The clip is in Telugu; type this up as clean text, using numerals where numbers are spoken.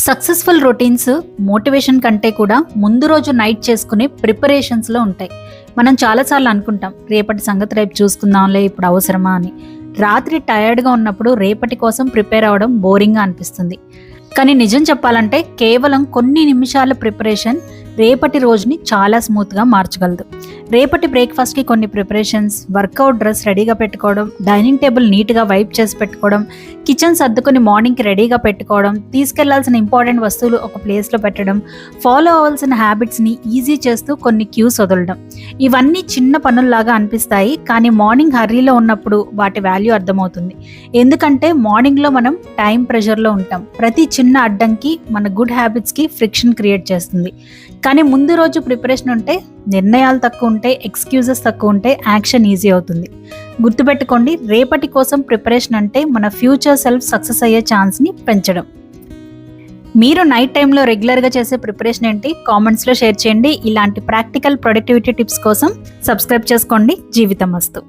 సక్సెస్ఫుల్ రొటీన్స్ మోటివేషన్ కంటే కూడా ముందు రోజు నైట్ చేసుకునే ప్రిపరేషన్స్లో ఉంటాయి. మనం చాలాసార్లు అనుకుంటాం, రేపటి సంగతి రేపు చూసుకుందాంలే, ఇప్పుడు అవసరమా అని. రాత్రి టయర్డ్గా ఉన్నప్పుడు రేపటి కోసం ప్రిపేర్ అవ్వడం బోరింగ్గా అనిపిస్తుంది. కానీ నిజం చెప్పాలంటే కేవలం కొన్ని నిమిషాల ప్రిపరేషన్ రేపటి రోజుని చాలా స్మూత్గా మార్చగలదు. రేపటి బ్రేక్ఫాస్ట్కి కొన్ని ప్రిపరేషన్స్, వర్కౌట్ డ్రెస్ రెడీగా పెట్టుకోవడం, డైనింగ్ టేబుల్ నీట్గా వైప్ చేసి పెట్టుకోవడం, కిచెన్ సర్దుకొని మార్నింగ్కి రెడీగా పెట్టుకోవడం, తీసుకెళ్లాల్సిన ఇంపార్టెంట్ వస్తువులు ఒక ప్లేస్లో పెట్టడం, ఫాలో అవ్వాల్సిన హ్యాబిట్స్ని ఈజీ చేస్తూ కొన్ని క్యూస్ వదలడం. ఇవన్నీ చిన్న పనుల్లాగా అనిపిస్తాయి, కానీ మార్నింగ్ హర్రీలో ఉన్నప్పుడు వాటి వాల్యూ అర్థమవుతుంది. ఎందుకంటే మార్నింగ్లో మనం టైం ప్రెషర్లో ఉంటాం. ప్రతి చిన్న అడ్డంకి మన గుడ్ హ్యాబిట్స్కి ఫ్రిక్షన్ క్రియేట్ చేస్తుంది. కానీ ముందు రోజు ప్రిపరేషన్ ఉంటే నిర్ణయాలు తక్కువ ఉంటాయి, ఎక్స్క్యూజెస్ తక్కువ ఉంటాయి, యాక్షన్ ఈజీ అవుతుంది. గుర్తుపెట్టుకోండి, రేపటి కోసం ప్రిపరేషన్ అంటే మన ఫ్యూచర్ సెల్ఫ్ సక్సెస్ అయ్యే ఛాన్స్ని పెంచడం. మీరు నైట్ టైంలో రెగ్యులర్గా చేసే ప్రిపరేషన్ ఏంటి? కామెంట్స్లో షేర్ చేయండి. ఇలాంటి ప్రాక్టికల్ ప్రొడక్టివిటీ టిప్స్ కోసం సబ్స్క్రైబ్ చేసుకోండి. జీవితం మస్తు.